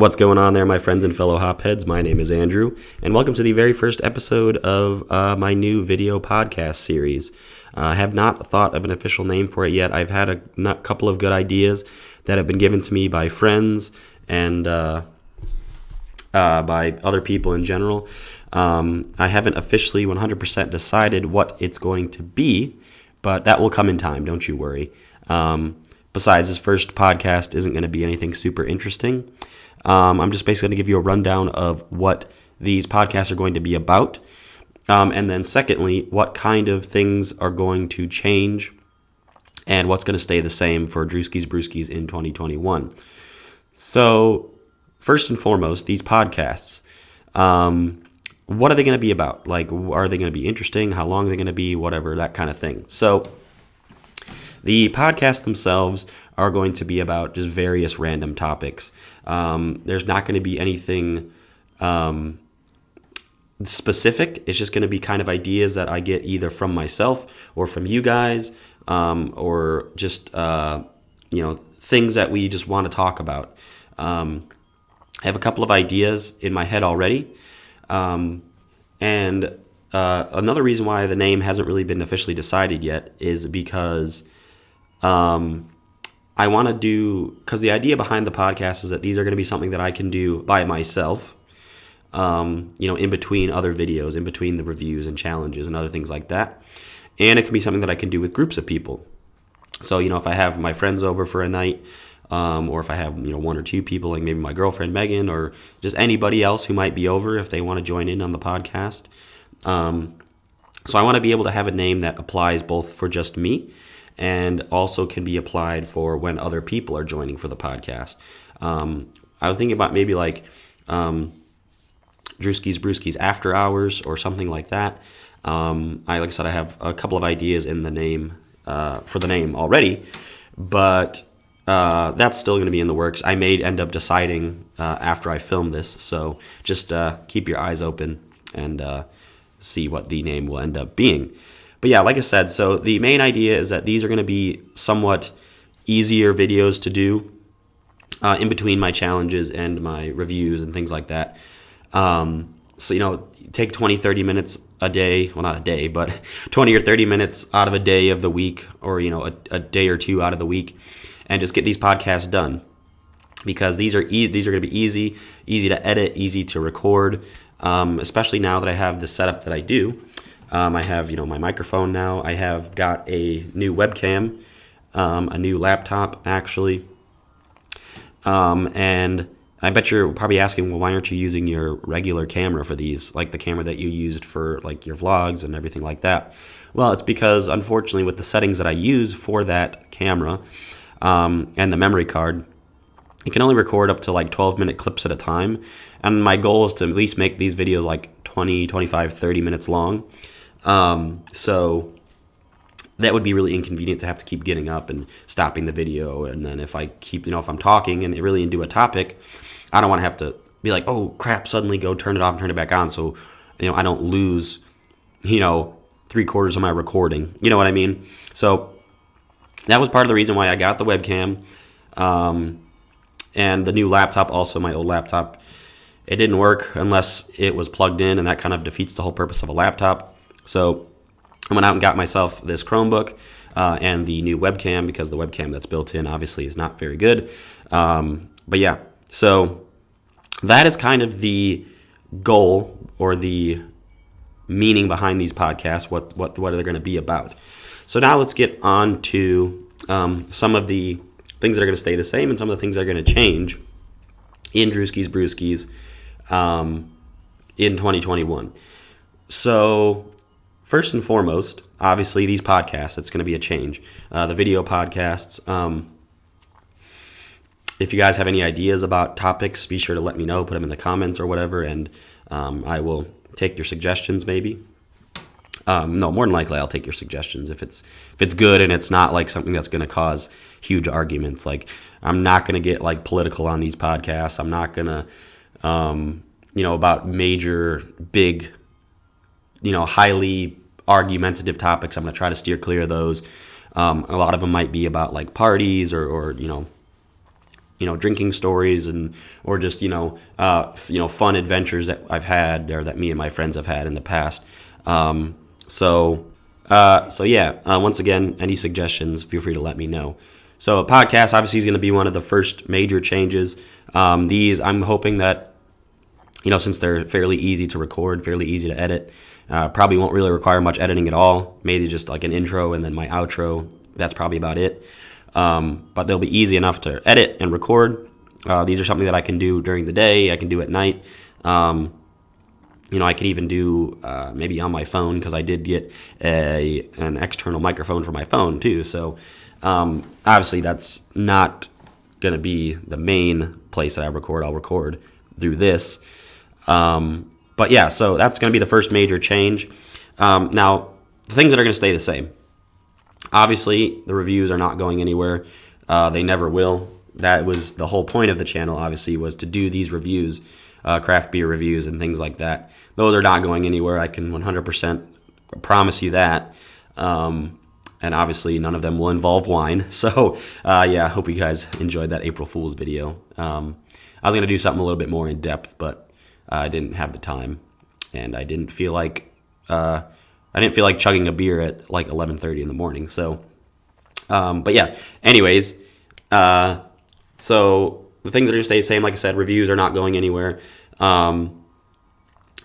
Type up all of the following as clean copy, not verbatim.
What's going on there, my friends and fellow hopheads? My name is Andrew, and welcome to the very first episode of my new video podcast series. I have not thought of an official name for it yet. I've had a couple of good ideas that have been given to me by friends and by other people in general. I haven't officially 100% decided what it's going to be, but that will come in time, don't you worry. Besides, this first podcast isn't going to be anything super interesting. I'm just basically going to give you a rundown of what these podcasts are going to be about. And then secondly, what kind of things are going to change and what's going to stay the same for DrewskisBrewskis in 2021. So first and foremost, these podcasts, what are they going to be about? Like, are they going to be interesting? How long are they going to be? Whatever, that kind of thing. So the podcasts themselves are going to be about just various random topics. There's not going to be anything specific. It's just going to be kind of ideas that I get either from myself or from you guys, or just things that we just want to talk about. I have a couple of ideas in my head already, and another reason why the name hasn't really been officially decided yet is because I want to do, because the idea behind the podcast is that these are going to be something that I can do by myself, in between other videos, in between the reviews and challenges and other things like that. And it can be something that I can do with groups of people. So, if I have my friends over for a night, or if I have, one or two people, like maybe my girlfriend Megan, or just anybody else who might be over if they want to join in on the podcast. So I want to be able to have a name that applies both for just me and also can be applied for when other people are joining for the podcast. I was thinking about maybe like DrewskisBrewskis Afterhours or something like that. Like I said, I have a couple of ideas in the name for the name already, but that's still going to be in the works. I may end up deciding after I film this, so just keep your eyes open and see what the name will end up being. But yeah, like I said, so the main idea is that these are going to be somewhat easier videos to do in between my challenges and my reviews and things like that. So, take 20, 30 minutes a day, well, not a day, but 20 or 30 minutes out of a day of the week, or, a day or two out of the week, and just get these podcasts done. Because these are going to be easy to edit, easy to record, especially now that I have the setup that I do. I have, my microphone now. I have got a new webcam, a new laptop, actually. And I bet you're probably asking, well, why aren't you using your regular camera for these, like the camera that you used for like your vlogs and everything like that? Well, it's because, unfortunately, with the settings that I use for that camera and the memory card, it can only record up to like 12-minute clips at a time. And my goal is to at least make these videos like 20, 25, 30 minutes long. So that would be really inconvenient to have to keep getting up and stopping the video. And then if I keep, if I'm talking and really into a topic, I don't want to have to be like, oh crap, suddenly go turn it off and turn it back on. So, I don't lose, 3/4 of my recording. You know what I mean? So that was part of the reason why I got the webcam. And the new laptop, also my old laptop, it didn't work unless it was plugged in, and that kind of defeats the whole purpose of a laptop. So I went out and got myself this Chromebook and the new webcam, because the webcam that's built in obviously is not very good. But yeah, so that is kind of the goal or the meaning behind these podcasts, what are they going to be about. So now let's get on to some of the things that are going to stay the same and some of the things that are going to change in DrewskisBrewskis in 2021. So first and foremost, obviously these podcasts, it's going to be a change. The video podcasts, if you guys have any ideas about topics, be sure to let me know, put them in the comments or whatever, and I will take your suggestions maybe. No, more than likely I'll take your suggestions if it's good and it's not like something that's going to cause huge arguments. Like, I'm not going to get like political on these podcasts. I'm not going to, about major, big, highly argumentative topics. I'm going to try to steer clear of those. A lot of them might be about like parties or drinking stories or just fun adventures that I've had or that me and my friends have had in the past. So yeah, once again, any suggestions, feel free to let me know. So a podcast obviously is going to be one of the first major changes. These, I'm hoping that, since they're fairly easy to record, fairly easy to edit, probably won't really require much editing at all. Maybe just like an intro and then my outro. That's probably about it. But they'll be easy enough to edit and record. These are something that I can do during the day. I can do at night. I could even do maybe on my phone, because I did get an external microphone for my phone too. So obviously that's not going to be the main place that I record. I'll record through this. But yeah, so that's going to be the first major change. Now, the things that are going to stay the same. Obviously, the reviews are not going anywhere. They never will. That was the whole point of the channel, obviously, was to do these reviews, craft beer reviews and things like that. Those are not going anywhere. I can 100% promise you that. And obviously, none of them will involve wine. So, yeah, I hope you guys enjoyed that April Fool's video. I was going to do something a little bit more in depth, but I didn't have the time, and I didn't feel like chugging a beer at like 11:30 in the morning. So, but yeah. Anyways, so the things that are going to stay the same, like I said, reviews are not going anywhere.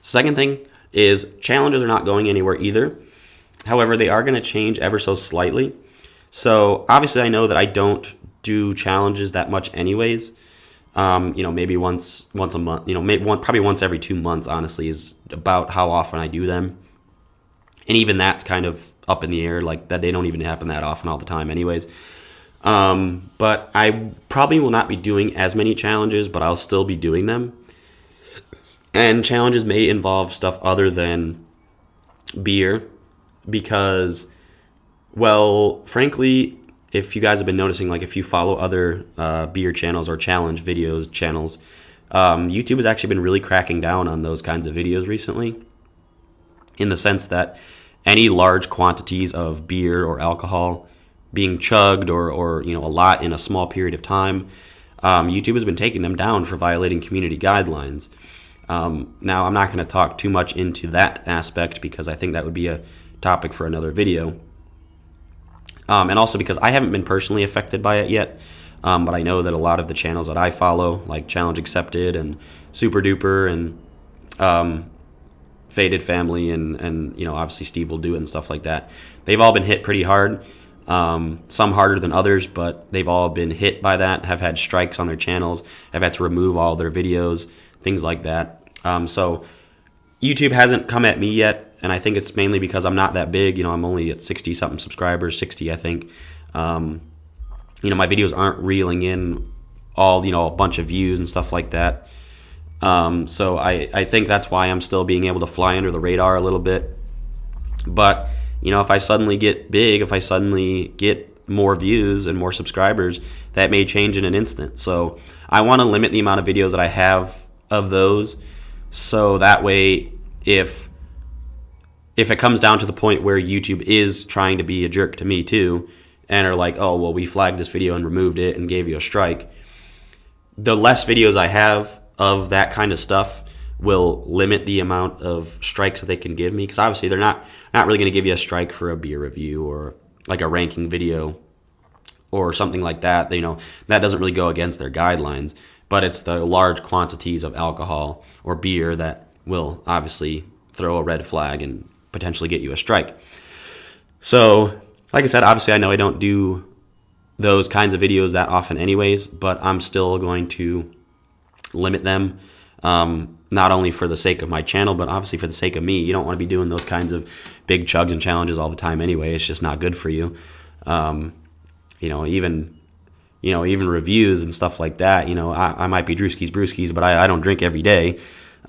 Second thing is challenges are not going anywhere either. However, they are going to change ever so slightly. So obviously, I know that I don't do challenges that much, anyways. Maybe once a month. Probably once every 2 months. Honestly, is about how often I do them. And even that's kind of up in the air, like that they don't even happen that often all the time anyways. But I probably will not be doing as many challenges, but I'll still be doing them. And challenges may involve stuff other than beer because, well, frankly, if you guys have been noticing, like if you follow other beer channels or challenge videos channels, YouTube has actually been really cracking down on those kinds of videos recently, in the sense that any large quantities of beer or alcohol being chugged or a lot in a small period of time, YouTube has been taking them down for violating community guidelines. Now, I'm not going to talk too much into that aspect because I think that would be a topic for another video. And also because I haven't been personally affected by it yet, but I know that a lot of the channels that I follow, like Challenge Accepted and Super Duper and Faded Family and obviously Steve Will Do It and stuff like that, they've all been hit pretty hard. Some harder than others, but they've all been hit by that, have had strikes on their channels, have had to remove all their videos, things like that. So YouTube hasn't come at me yet, and I think it's mainly because I'm not that big. I'm only at 60-something subscribers, 60, I think. My videos aren't reeling in all, a bunch of views and stuff like that. So I think that's why I'm still being able to fly under the radar a little bit. But, if I suddenly get big, if I suddenly get more views and more subscribers, that may change in an instant. So I want to limit the amount of videos that I have of those, so that way if it comes down to the point where YouTube is trying to be a jerk to me too, and are like, oh, well, we flagged this video and removed it and gave you a strike, the less videos I have of that kind of stuff will limit the amount of strikes that they can give me, because obviously they're not really going to give you a strike for a beer review or like a ranking video or something like that. That doesn't really go against their guidelines, but it's the large quantities of alcohol or beer that will obviously throw a red flag and potentially get you a strike. So, like I said, obviously I know I don't do those kinds of videos that often anyways, but I'm still going to limit them, not only for the sake of my channel, but obviously for the sake of me. You don't want to be doing those kinds of big chugs and challenges all the time anyway. It's just not good for you. Even reviews and stuff like that. I might be DrewskisBrewskis, but I don't drink every day.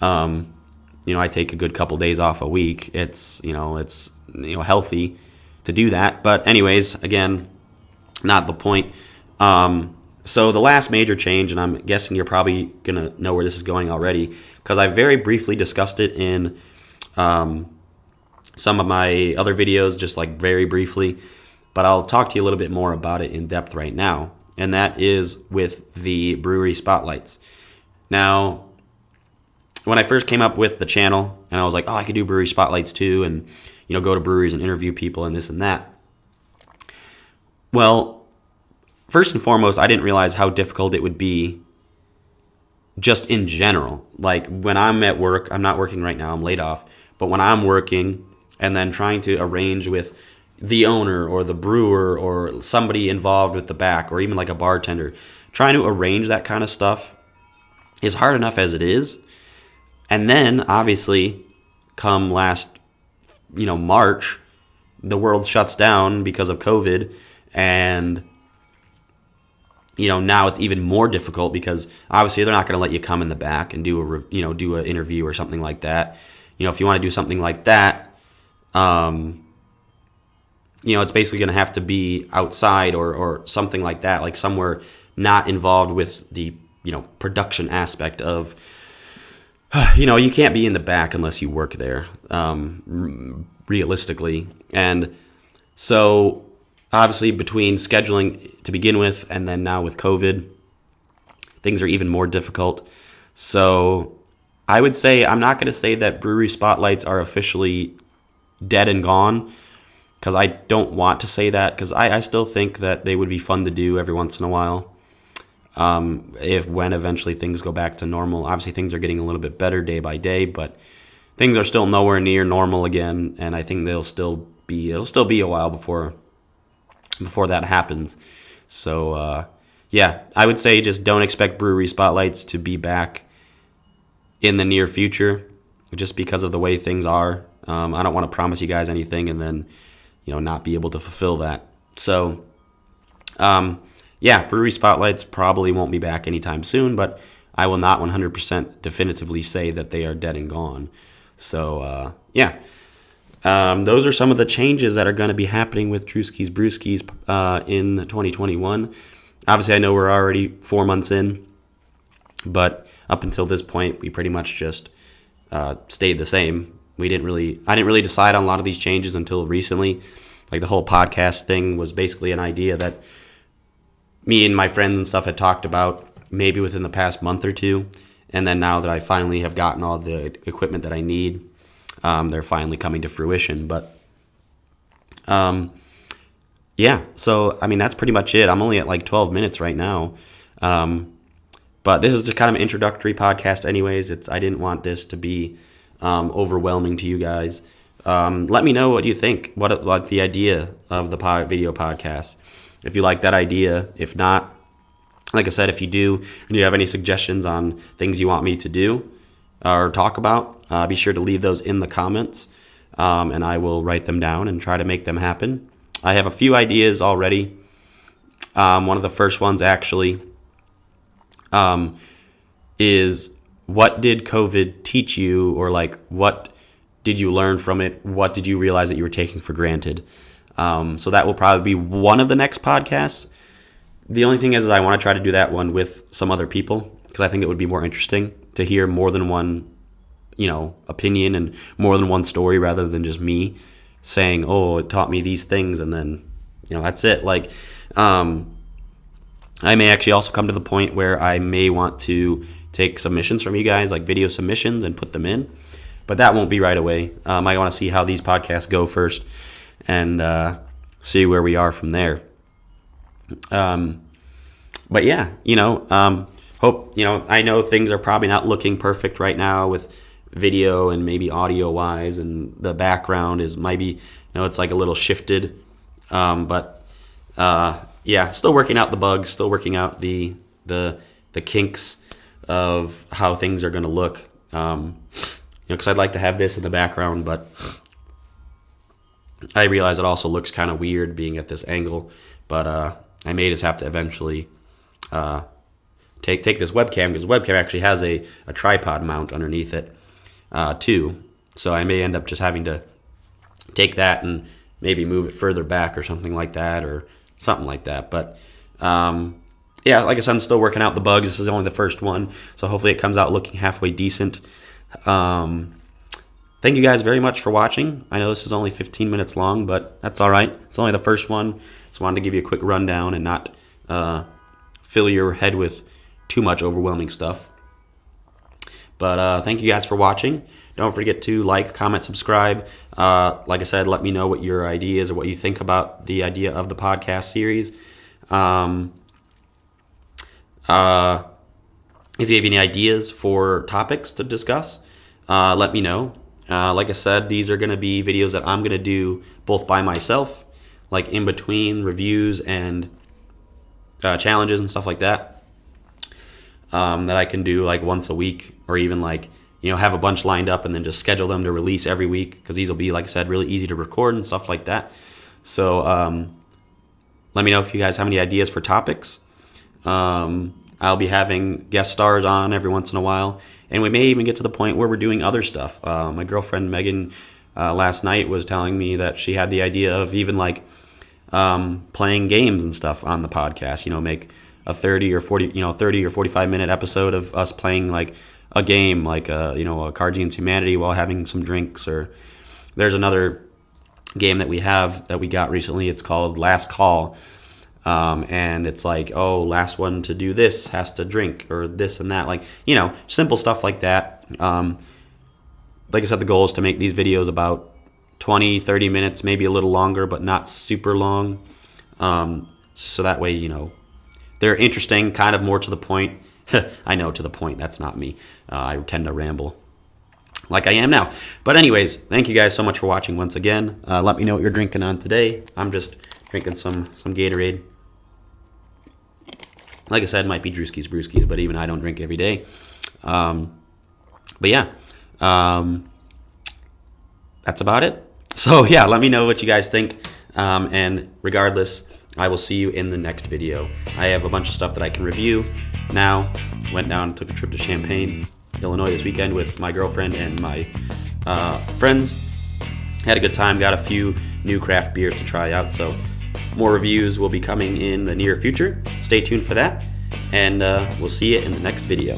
I take a good couple days off a week. It's healthy to do that. But anyways, again, not the point. So the last major change, and I'm guessing you're probably going to know where this is going already, because I very briefly discussed it in some of my other videos, just like very briefly, but I'll talk to you a little bit more about it in depth right now. and that is with the brewery spotlights. Now, when I first came up with the channel, and I was like, oh, I could do brewery spotlights too, and go to breweries and interview people and this and that. Well, first and foremost, I didn't realize how difficult it would be just in general. Like when I'm at work, I'm not working right now, I'm laid off, but when I'm working and then trying to arrange with the owner or the brewer or somebody involved with the back or even like a bartender, trying to arrange that kind of stuff is hard enough as it is. And then obviously come last March, the world shuts down because of COVID, and now it's even more difficult because obviously they're not going to let you come in the back and do an interview or something like that. If you want to do something like that, it's basically going to have to be outside or something like that, like somewhere not involved with the production aspect of. You can't be in the back unless you work there, realistically. And so, obviously, between scheduling to begin with and then now with COVID, things are even more difficult. So, I would say, I'm not going to say that brewery spotlights are officially dead and gone, because I don't want to say that, because I still think that they would be fun to do every once in a while. When eventually things go back to normal. Obviously things are getting a little bit better day by day, but things are still nowhere near normal again, and I think it'll still be a while before that happens. So I would say just don't expect brewery spotlights to be back in the near future, just because of the way things are. I don't want to promise you guys anything and then not be able to fulfill that. So brewery spotlights probably won't be back anytime soon, but I will not 100% definitively say that they are dead and gone. So, those are some of the changes that are going to be happening with DrewskisBrewskis in 2021. Obviously, I know we're already 4 months in, but up until this point, we pretty much just stayed the same. I didn't really decide on a lot of these changes until recently. Like the whole podcast thing was basically an idea that me and my friends and stuff had talked about maybe within the past month or two. And then now that I finally have gotten all the equipment that I need, they're finally coming to fruition. But, so, that's pretty much it. I'm only at like 12 minutes right now. But this is just kind of an introductory podcast anyways. I didn't want this to be overwhelming to you guys. Let me know what you think, what the idea of the video podcast. If you like that idea. If not, like I said, if you do and you have any suggestions on things you want me to do or talk about, be sure to leave those in the comments, and I will write them down and try to make them happen. I have a few ideas already. One of the first ones actually is, what did COVID teach you, or like what did you learn from it? What did you realize that you were taking for granted? So that will probably be one of the next podcasts. The only thing is I want to try to do that one with some other people, because I think it would be more interesting to hear more than one, opinion and more than one story, rather than just me saying, oh, it taught me these things, and then, that's it. Like, I may actually also come to the point where I may want to take submissions from you guys, like video submissions, and put them in. But that won't be right away. I want to see how these podcasts go first, and see where we are from there. But yeah, hope, I know things are probably not looking perfect right now with video and maybe audio wise, and the background is maybe, it's like a little shifted. But still working out the bugs, still working out the kinks of how things are going to look. Because I'd like to have this in the background, but I realize it also looks kind of weird being at this angle. But I may just have to eventually take this webcam, because the webcam actually has a tripod mount underneath it too. So I may end up just having to take that and maybe move it further back or something like that. But like I said, I'm still working out the bugs. This is only the first one, so hopefully it comes out looking halfway decent. Thank you guys very much for watching. I know this is only 15 minutes long, but that's all right. It's only the first one. Just wanted to give you a quick rundown and not fill your head with too much overwhelming stuff. But thank you guys for watching. Don't forget to like, comment, subscribe. Like I said, let me know what your ideas or what you think about the idea of the podcast series. If you have any ideas for topics to discuss, let me know. Like I said, these are going to be videos that I'm going to do both by myself, like in between reviews and challenges and stuff like that, that I can do like once a week, or even like, have a bunch lined up and then just schedule them to release every week, because these will be, like I said, really easy to record and stuff like that. So let me know if you guys have any ideas for topics. I'll be having guest stars on every once in a while, and we may even get to the point where we're doing other stuff. My girlfriend Megan last night was telling me that she had the idea of even like playing games and stuff on the podcast. Make a 30 or 45 minute episode of us playing like a game, like a Cards Against Humanity while having some drinks. Or there's another game that we got recently. It's called Last Call. And it's like, last one to do this has to drink, or this and that, like, simple stuff like that. Like I said, the goal is to make these videos about 20, 30 minutes, maybe a little longer, but not super long. So that way, they're interesting, kind of more to the point. I know, to the point, that's not me. I tend to ramble like I am now. But anyways, thank you guys so much for watching once again. Let me know what you're drinking on today. I'm just drinking some Gatorade. Like I said, it might be DrewskisBrewskis, but even I don't drink every day. But yeah, that's about it. So yeah, let me know what you guys think. And regardless, I will see you in the next video. I have a bunch of stuff that I can review now. Went down, took a trip to Champaign, Illinois this weekend with my girlfriend and my friends. Had a good time, got a few new craft beers to try out. So more reviews will be coming in the near future. Stay tuned for that, and we'll see you in the next video.